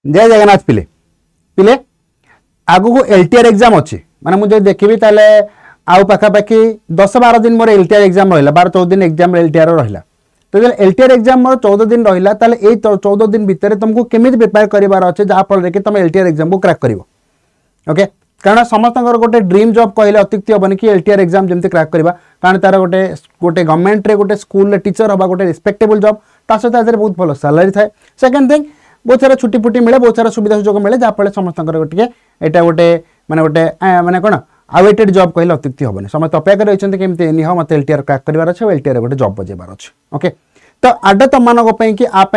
जय जगन्नाथ पिले पिले आगु को एलटीआर एग्जाम अच्छी माने मुझे देखी ताले आउ पाखापाखि 10-12 दिन मोर एलटीआर एग्जाम रहा 12-14 दिन एग्जाम एलटीआर रहा तो जब एलटीआर एग्जाम मोर 14 दिन रहा ताले ए 14 दिन भितर तुमको केमी प्रिपेयर करार अच्छे जहाँफल कि तुम एलटीआर एग्जाम को क्रैक कर ओके कारण समस्त गोटे ड्रीम जॉब कहले अत्युक्ति हेनी कि एलटीआर एग्जाम जमी क्रैक करवा कारण तार गोटे गोटे गवर्नमेंट रे गोटे स्कूल टीचर हवा गोटे रिस्पेक्टेबल जॉब ता सहित आज बहुत भल सैलरी थाए सेकेंड थिंग बहुत सारा छुट्टी फुट्टी मिले बहुत सारा सुविधा सुजोग मिले जहाँफल समस्त गोटे यहाँ गोटे माने कौन आवेटेड जॉब कहले अत्युक्ति हेनी समस्त अपेक्षा रही केमती निह मत एलटीआर क्रैक करार अच्छे एलटीआर गोटे जॉब बजेबार अच्छे ओके तो आडा तुम मानी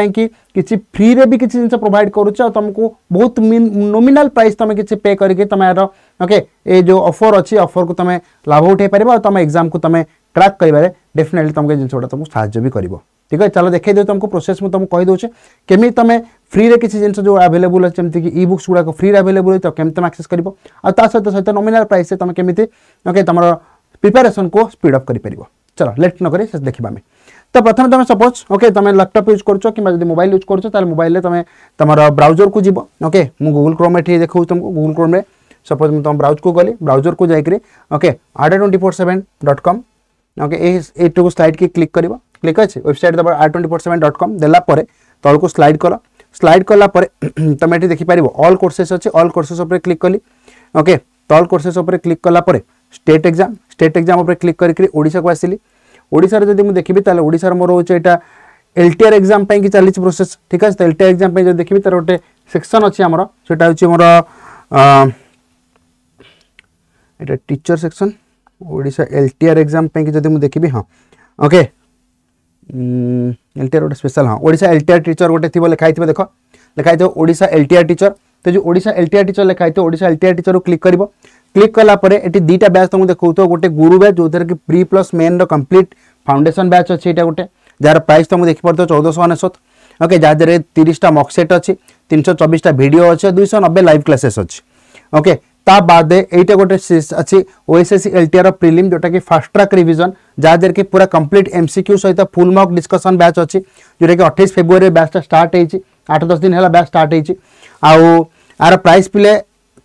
कि किसी फ्री रे भी किसी जिन प्रोवाइड करुच तुमको बहुत नॉमिनल प्राइस तुम किसी पे करके तुम यार ओके ये जो ऑफर अच्छी ऑफर को तुम लाभ उठे पार और तुम एग्जाम को तुम क्रैक कर डेफिनेटली तुमको जिन तुमको साहाय्य भी कर ठीक है चलो देखिए दे तुमको प्रोसेस में तुमको कहीदे केमी तुम फ्री रे किसी जिन जो अवेलेबल अच्छे जमीक ई बुक्स गुड़ाक फ्री अवेलेबल है तो केमी तुम एक्सेस कर सहित नॉमिनल प्राइस से तुम केमी ओके तुम प्रिपेरेसन को स्पीड अप कर चलो लेट न करी देखा तो प्रथम तुम सपोज ओके तुम लैपटॉप यूज करो कि मोबाइल यूज करो मोबाइल तुम तुम ब्राउजर को जीव ओके मु गूगल क्रोम ये देखो तुमको गूगल क्रोम में सपोज मुझे तुम ब्राउज को गली ब्राउजर को जाकि ओके ada247.com ओके ये स्लाइड की क्लिक कर क्लिक अच्छे वेबसाइट दब ada247.com देलापर तल को स्लाइड कलापर तुम ये देखिपार ऑल कोर्सेस अच्छे ऑल कोर्सेस क्लिक कली ओके तल कोर्सेस क्लिक कलापर स्टेट एग्जाम क्लिक करके ओडिशा को आसिली ओडिशा जब मुझे देखी ताले ओडिशा मोर हो एलटीआर एग्जाम की चली प्रोसेस ठीक है एलटीआर एग्जाम जो देखी तार गोटे सेक्शन अच्छी आमर सेटा हूँ मोर ये teacher section Odisha LTR exam की जब मुझे देखी हाँ ओके एलटीआर गोटे स्पेशल हाँ ओडिशा एलटीआर टीचर गोटे थी लिखाई देख लिखाई ओडिशा एलटीआर टीचर तो जो ओडिशा एलटीआर टीचर लिखाई ओडिशा एलटीआर टीचर को क्लिक कर क्लिक कलापर ये दीटा बैच तुमको देखो गोटे गुरु बैच जो कि pre plus main complete foundation batch अच्छे यहाँ गोटे जार प्राइस तुम देखिपार 1499 ओके जहाँ 30टा मॉकसेट अच्छी 324टा वीडियो अच्छे 290 लाइव क्लासेस अच्छी ओके ता बाद एटा गोटे अच्छी ओएसएससी एलटीआर प्रिलिम जोटा कि फास्ट ट्रैक रिवीजन जहाँ कि पूरा कंप्लीट एमसीक्यू सहित फुल मॉक डिस्कशन बैच अच्छी जोटा कि 28 फेब्रुआरी बैच स्टार्ट होती 8-10 दिन है बैच स्टार्ट होती आर प्राइस पिले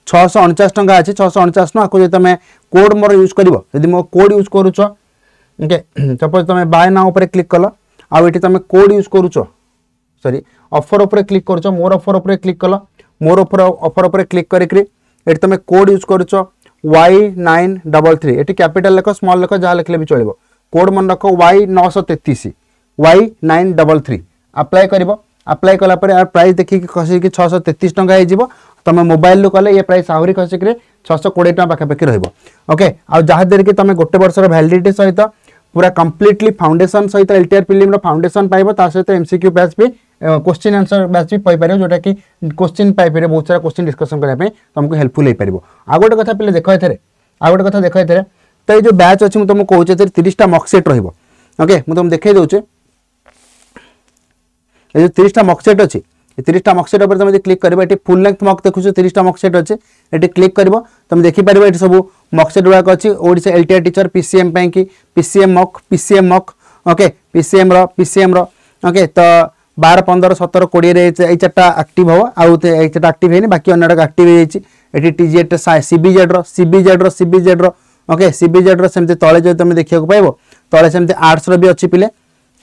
649 टंका अच्छे 649 टका जो तुम कोड मोर यूज कर मो कोड यूज करुच ओके सपोज तुम बाय नाउ पर क्लिक कल आउ ये तुम कोड यूज करुच सॉरी ऑफर उपर क्लिक करुच मोर ऑफर उपर क्लिक कल मोर ऑफर उपर क्लिक करके तुम कोड यूज करुच Y933 ये कैपिटल लिख स्मॉल लिख जहाँ लिखले भी चलो कोड मन रख Y933 Y933 अप्लाई कर अप्लाई कलापर यार प्राइस देखिए खसिक 633 टंका हो तुम मोबाइल कले ये प्राइस आहरी खसिक 620 टका पाखापाखि रोके आ जहाँ कि तुम गोटे वर्षर वैलिडिटी सहित पूरा कम्प्लीटली फाउंडेशन सहित एलटीआर फिल्म फाउंडेशन पाइब सहित एमसीक्यू बैच भी क्वेश्चन आंसर बैच भी पाइपर जोटा कि क्वेश्चन पाइपर बहुत सारा क्वेश्चन डिस्कशन करने तुमको हेल्पफुल हो पार आ गोटे कथा पे देख आ गोटे कथा देख तो ये जो बैच अच्छी मुझे तुमको कहूँ 30टा मॉकसेट रही ओके मुझे तुम देखा दूचे ये 30टा मॉकसेट अच्छी 30टा मॉकसेट पर तुम क्लिक कर फुल लेंथ मॉक देखो 30टा मॉकसेट अच्छे ये क्लिक कर तुम देखिपार ये सब मॉकसेट गुड़ाक अच्छी ओडिशा एलटीआर टीचर पीसीएम की PCM mock okay PCM okay तो 12, 15, 17, 20 ये 4टा एक्टिव हम आउ 4टा एक्टिव है बाकी अन्य एक्टिव होती टीजीएट सीबीजेड ओके सीबीजेड सेमती तले जो तुम देखा पाइब तले सेमती आर्ट्स भी अच्छी पिले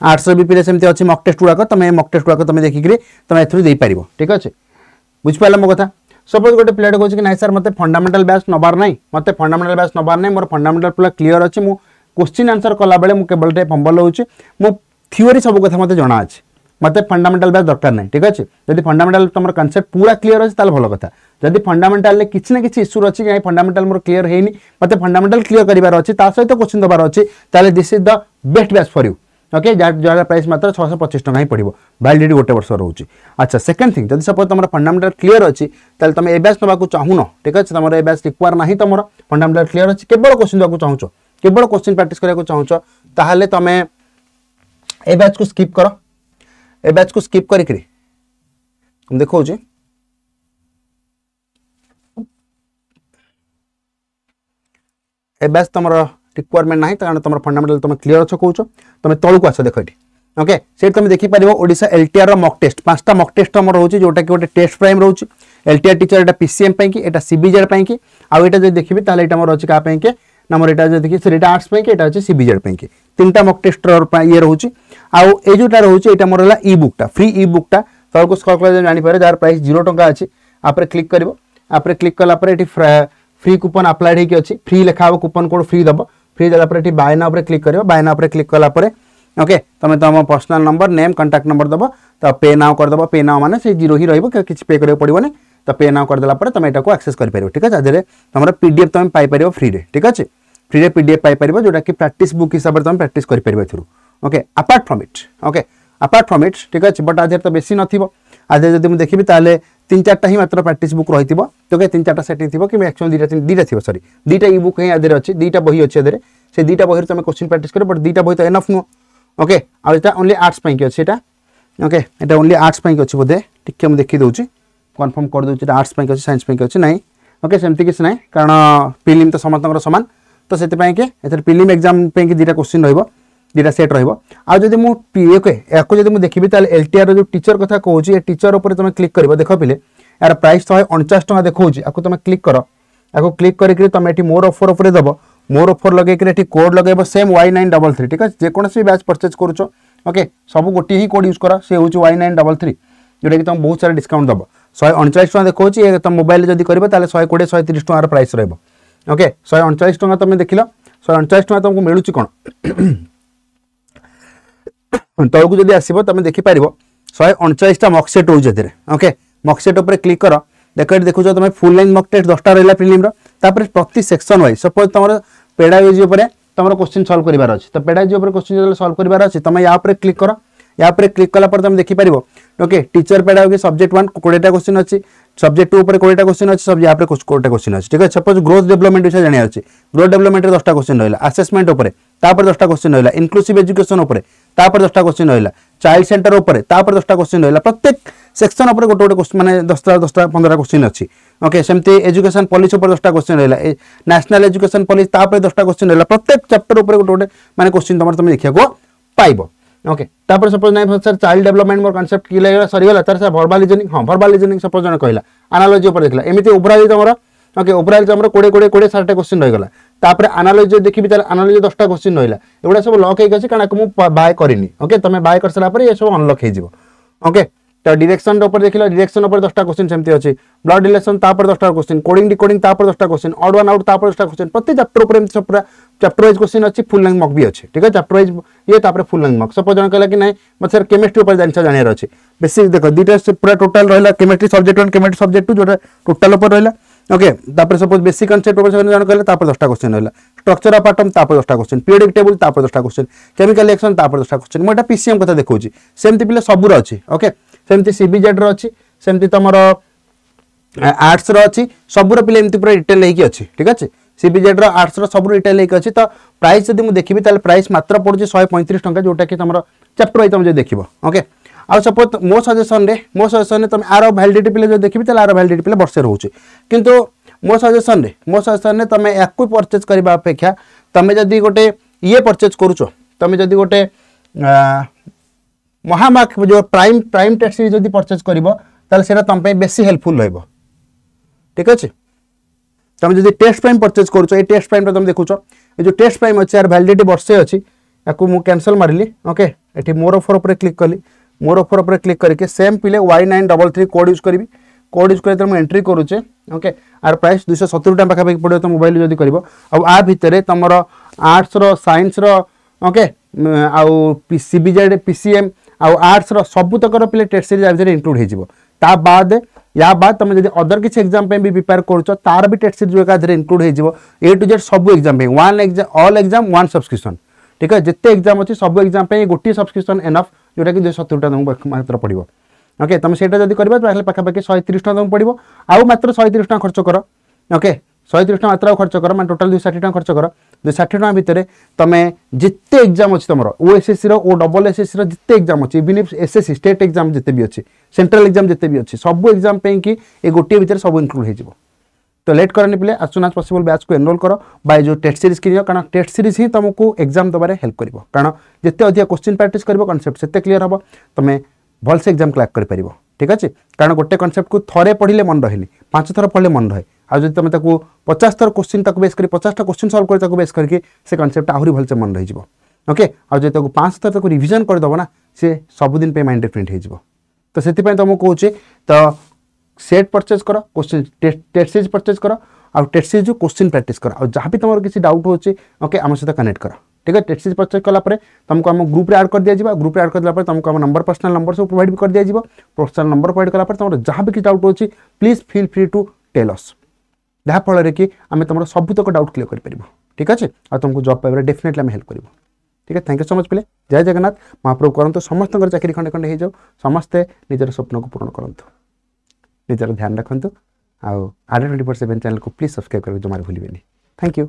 आर्ट्स भी पिले सेमती अच्छी मॉक टेस्ट गुड़ाक तुम मॉक टेस्ट गुड़ाक तुम देखिक तुम एपार ठीक अच्छे बुझिपार मो कथा सपोज गोटे प्लेट कहे कि ना सर मत फंडामेंटाल बैच नबार ना मत फंडामेंटाल बैच नबार ना मोर फंडामेंटाल पूरा क्लीयर अच्छे मु क्वेश्चन आंसर कला बेले मु केवल फंबल होउची मो थ्योरी सब कथा मत जना अछि मत फंडामेंटाल बैच दरकार नहीं ठीक अच्छे जब फंडामेंटाल तुम कनसेप्ट पूरा क्लीयर अच्छे भल कथा जब फंडामेंटाल किसी ना किसी इश्यू अच्छी फंडामेंटाल मोर क्लीयर है मत फंडामेंटाल क्लीयर करार अच्छी सहित क्वेश्चन दबार अच्छी this is the best batch for you okay jar price मात्र 625 टका ही पड़ो वैलिडिटी गोटे वर्ष रोचे अच्छा सेकेंड थिंग जब सपोज तुम फंडामेंटाल क्लीयर अच्छी तुम ए बैच नवा चाहून ठीक अच्छे तुम ए बैच रिक्वायर ना तुम फंडामेंटाल क्लीयर अच्छी केवल क्वेश्चन देवाक चाहूच केवल क्वेश्चन प्रैक्टिस करने चाहूच ताहले तुम ए बैच को स्किप कर ए बैच को स्किप करी देखो ए बैच तुम रिक्वायरमेंट ना कारण तुम फंडामेंटाल तुम क्लीयर अच्छे कौच तुम तलू आस देख ये ओके से तुम देखिपर ओडिशा एलटीआर मॉक टेस्ट 5टा मॉक टेस्ट हम रोचे जोटा कि गोटे टेस्ट प्राइम रोचे एलटीआर टीचर एटा पीसीएम पई कि एटा सीबीजेड पई कि आ एटा जे देखिबे ताले एटा मोर अछि का पई के नंबर एटा जे देखि सेटा आर्ट्स पई कि एटा अछि सीबीजेड पई कि 3टा मॉक टेस्ट ये रोचे आ ए जोटा रोचे एटा मोर हला ई बुकटा फ्री ई बुकटा सबको स्क्रॉल कर जानि पारे जार प्राइस 0 टंका अछि आपरे क्लिक करबो आपरे क्लिक कला परे एटी फ्री कूपन अप्लाइड हे कि अछि फ्री लिखा हो कूपन कोड फ्री दबो फ्री देला परे एटी बाय नाउ परे क्लिक करबो बाय नाउ परे क्लिक कला परे ओके तमे तुम personal number name contact number दबो तो पे नाउ कर दबो पे नाउ माने से 0 ही रहइबो किछ पे करियो पड़िबो नै तो पे नाउ कर देला परे तमे एटा को एक्सेस कर परिबो ठीक है जे तमरा पीडीएफ तमे पाई परिबो फ्री रे ठीक है फ्री रे पीडीएफ पाई परिबो जोटा कि प्रैक्टिस बुक हिसाब रे तमे प्रैक्टिस कर परिबो through okay apart from it ठीक है बट आधे तो बेसी नथिबो आधे जदि मु देखिबी ताले 3-4टा ही मात्र प्रैक्टिस बुक रहितिबो तो के 3-4टा सेट थिबो कि मैक्सिमम दीटा थिबो सॉरी दीटा ई बुक हे आधे अछि दीटा बही अछि आधे से दीटा बही तमे क्वेश्चन प्रैक्टिस करो बट दीटा बही तो एनफ नो ओके आ एटा ओनली आर्ट्स पई कि अछि एटा ओके एटा ओनली आर्ट्स पई कि अछि बोधे टिके हम देखि दउची कंफर्म कर दउची एटा आर्ट्स पई कि अछि साइंस पई कि अछि नै ओके सेमति किछ नै कारण प्रीलिम तो समतंकर समान तो सेति पई कि एतर प्रीलिम एग्जाम पई कि दीटा क्वेश्चन रहइबो दीटा सेट रहइबो आ जदि मु ओके याको जदि मु देखिबी ताले एलटीआर जो टीचर कथा कहूची ए टीचर ऊपर तमे क्लिक करबो देखो पिले यार प्राइस 149 टका देखौची आको तमे क्लिक करो आको क्लिक करके तमे एठी मोर ऑफर ऊपर दबो मोर ऑफर लगे कि एठी कोड लगेबो सेम Y933 ठीक है जे कोनसी बैच परचेज करूचो ओके सब गोटी ही कोड यूज करा से होची Y933 जोटा कि तुम बहुत सारा डिस्काउंट दबो 149 टका देखौची ए तुम मोबाइल जदि करबो ताले 120 130 टका प्राइस रहबो ओके 149 टका तमे देखिलो 149 टका तुमको मिलुची कोन तळकु जदि आसीबो तमे देखि पारिबो 149 टा मॉक सेट होई जदिरे ओके मॉक सेट ऊपर क्लिक करो देखो देखु तमे फुल लाइन मॉक टेस्ट 10टा रहला प्रीलिम रो तापर प्रति सेक्शन वाइज सपोज तमरो पेडागोजी ऊपर तमरो क्वेश्चन सॉल्व करिवार अछि तो पेडागोजी ऊपर क्वेश्चन जदि सॉल्व करिवार अछि तमे या ऊपर क्लिक करो या ऊपर क्लिक कला पर तमे देखि पारिबो ओके टीचर पेडागोजी सब्जेक्ट 1 20टा क्वेश्चन अछि सब्जेक्ट 2 ऊपर 20टा क्वेश्चन अछि सब या ऊपर 20टा क्वेश्चन अछि ठीक है सपोज ग्रोथ डेवलपमेंट विषय जानि अछि ग्रोथ डेवलपमेंट रे 10टा क्वेश्चन रहला असेसमेंट ऊपर तापर 10टा क्वेश्चन रहला इंक्लूसिव एजुकेशन ऊपर तापर 10टा क्वेश्चन रहला चाइल्ड सेंटर ऊपर तापर 10टा क्वेश्चन रहला प्रत्येक सेक्शन ऊपर गोटे गोटे क्वेश्चन माने 10टा 15टा क्वेश्चन अछि ओके सेमती एजुकेशन पॉलिसी ऊपर 10टा क्वेश्चन रहला नेशनल एजुकेशन पॉलिसी तापर 10टा क्वेश्चन रहला प्रत्येक चैप्टर ऊपर गोटे गोटे माने क्वेश्चन तमे देखिया को पाइबो ओके तापर सपोज नाइ सर चाइल्ड डेवलपमेंट मोर कांसेप्ट की लागला सरी गला तार सर वर्बल रीजनिंग हां वर्बल रीजनिंग सपोज जने कहला एनालॉजी ऊपर देखला एमिति ओवरऑल तमरो ओके ओवरऑल तमरो 20 60 क्वेश्चन रह गला तापर एनालॉजी देखिबी तार एनालॉजी 10टा क्वेश्चन रहला एगुडा सब लॉक हेक अछि कारण को मु बाय करिनी ओके तमे बाय कर सला पर ये सब अनलॉक हे जिवो ओके तो डायरेक्शन ऊपर देखिला डायरेक्शन ऊपर 10टा क्वेश्चन सेमती अछि ब्लड रिलेशन तापर 10टा क्वेश्चन कोडिंग डिकोडिंग तापर 10टा क्वेश्चन ऑड वन आउट तापर 10टा क्वेश्चन प्रति चैप्टर ऊपर सब पूरा चैप्टर वाइज क्वेश्चन अछि फुल लेंथ मॉक भी अछि ठीक है चैप्टर वाइज ये तापर फुल लेंथ मॉक सपोज जन कहला कि नहीं मत सर केमिस्ट्री ऊपर जानिया अछि बेसिक देखो दीटा पूरा टोटल रहला केमिस्ट्री सब्जेक्ट 1 केमिस्ट्री सब्जेक्ट 2 जोटा टोटल ऊपर रहला ओके तापर सपोज बेसिक कांसेप्ट ऊपर जन कहला तापर 10टा क्वेश्चन रहला स्ट्रक्चर ऑफ एटम तापर 10टा क्वेश्चन पीरियोडिक टेबल तापर 10टा क्वेश्चन केमिकल रिएक्शन तापर 10टा क्वेश्चन मोटा पीसीएम कथा देखौची सेमती पिले सबुर अछि ओके सेमती सीबीजेड रो अछि सेमती तमरो आर्ट्स रो अछि सबुर पिले एमती पूरा डिटेल लेकी अछि ठीक अछि सीबीजेड रो आर्ट्स रो सबुर डिटेल लेकी अछि तो प्राइस जदि मु देखिबी ताले प्राइस मात्र पड़ुची 135 टंका जोटा कि तमरो चैप्टर वाइज तम जे देखिबो ओके आ सपोज मो सजेशन रे तम आरो वैलिडिटी पिले जो देखिबी ताले आरो वैलिडिटी पिले वर्षे रहउची किंतु मो सजेशन रे तमे एकु परचेज करबा अपेक्षा तमे जदि गोटे ये परचेज करूचो तमे जदि गोटे महामार्क जो प्राइम टेस्ट सीरीज जदि परचेज करिवो ताले सेरा तम पे बेसी हेल्पफुल रहइबो ठीक अछि तमे जदि टेस्ट प्राइम परचेज करूचो ए टेस्ट प्राइम रे तम देखुचो ए जो टेस्ट प्राइम अछि यार वैलिडिटी वर्षे अछि याकु मु कैंसिल मारली ओके एठी मोर ऑफर ऊपर क्लिक करली मोर ऑफर ऊपर क्लिक करके सेम पिले Y933 कोड यूज करबी कोड यूज करे मु एंट्री करूचे ओके आर प्राइस 270 टका पाखा पाखि पड़ो तो मोबाइल जदि करबो अब आ भितरे तमरो आर्ट्स रो साइंस रो ओके आउ सीबीजेड पीसीएम आउ आर्ट्स रो सब तकर पिले टेस्ट सीरीज आ भितरे इंक्लूड हे जिवो ता बाद या बाद तमे जदि अदर किछ एग्जाम पे भी प्रिपेयर करछो तार भी टेस्ट सीरीज का भितरे इंक्लूड हे जिवो ए टू जेड सब एग्जाम पे one exam all exam one subscription ठीक है जिते एग्जाम अछि सब एग्जाम पे गोटी सब्सक्रिप्शन एनफ जोटा कि 270 टका मात्र पड़िबो ओके तुम सेटा जदि करबा ताले पाखा पाखि 130 टका पड़िबो आउ मात्र 130 टका खर्च करो ओके 130 टका मात्र खर्च करो माने टोटल 260 टका खर्च करो 260 टका भितरे तमे जिते एग्जाम अछि तमरो ओएसएससी रो ओ डबल एसएससी रो जिते एग्जाम अछि even if SSC state exam जिते भी अछि सेंट्रल एग्जाम जिते भी अछि सब एग्जाम पे कि ए गोटी भितरे सब इंक्लूड हे जिवो तो लेट करनी पिले as soon as possible batch को एनरोल करो बाय जो टेस्ट सीरीज किनियो कारण टेस्ट सीरीज ही तुमको एग्जाम दबारे हेल्प करिवो कारण जिते अधिक क्वेश्चन प्रैक्टिस करिवो कांसेप्ट सेते क्लियर हबो तमे भल से एग्जाम क्रैक कर परिवो ठीक अछि कारण गोटे कांसेप्ट को थरे पढिले मन रहेनी 5 थर पढिले मन रहे आ जदि तमे ताको 50 थर क्वेश्चन ताको बेस करी 50 टा क्वेश्चन सॉल्व करी ताको बेस करके से कांसेप्ट आहुरी भल से मन रहि जिवो ओके आ जदि ताको 5 थर ताको रिवीजन कर दबो ना से सब दिन पे माइंड डिफरेंट हे जिवो तो सेति पय तुमको कहूचे तो सेट परचेज करो क्वेश्चन टेस्ट सीरीज परचेज करो a test series question practice करो आ जहाँ भी तुम किसी डाउट होचे ओके आम सहित कनेक्ट करो ठीक है टेस्ट सीरीज परचेज कला तुमको आम ग्रुप रे ऐड कर दिया जाबा ग्रुप रे ऐड कर दिला तुमको आम नंबर पर्सनल नंबर सब प्रोवाइड कर दिया जाबा पर्सनल नंबर प्रोवाइड कला तुम जहाँ भी किसी डाउट होची please feel free to tell us जहाँ फल कि आम तुम सबुतक डाउट क्लियर कर ठीक अच्छे आ तुमको जॉब पाइबार डेफिनेटली आम हेल्प करूँ ठीक है थैंक यू सो मच पिले जय जगन्नाथ महाप्रभु करंतु समस्त चाकरी खंडे खंडे हो जाओ समस्ते निजर स्वप्न को पूर्ण करंतु निजर ध्यान रखंतु आउ आर 24/7 चैनल को प्लीज सब्सक्राइब करके जमार भूलिबेनी थैंक यू।